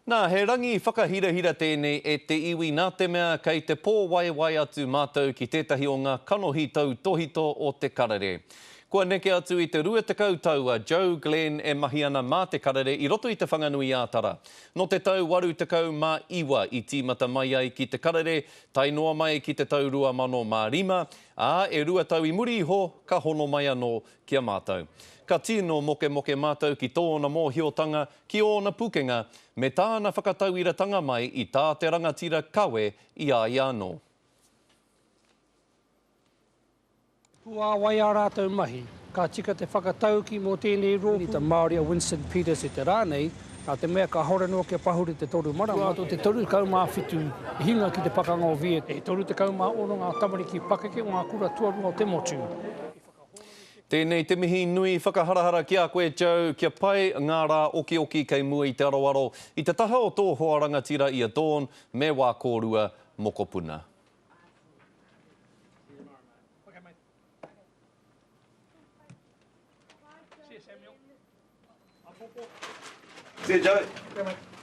Nā, he rangi whakahirahira tēnei e te iwi nā te mea kei te pō waiwai atu mātou ki tētahi o ngā kanohi tau tohito o te karere. Kua neke atu i te 20 taua, Joe Glenn e mahi ana mā te karere i roto i te whanganui ātara. No te tau 89 i tīmata mai ai ki te karere, tai noa mai ki te tau 2005, e 2 tau i muri iho, ka hono mai anō kia mātou. Ka tino moke mātou ki tōna mōhiotanga, ki ōna pukenga, me tāna whakatauiratanga mai i tā te rangatira kawe i a anō. Kua wai a rātou mahi, ka tika te whakatauki mō tēnei rōpū. Ta Māori a Winston Peters i te rānei, a te mea ka horenua kia pahuri te toru marama. Kua te toru kaumā whitu hinga ki te pakanga o Viet. E toru te kaumā oro ngā tamariki pakeke o ngā kura tuarua o te motu. Tēnei te mihi nui whakaharahara ki a koe, Joe, kia pai ngā rā oki kei mua i te aroaro i te taha o tō hoa rangatira i a Dawn me wā kōrua mokopuna. See you, Joe.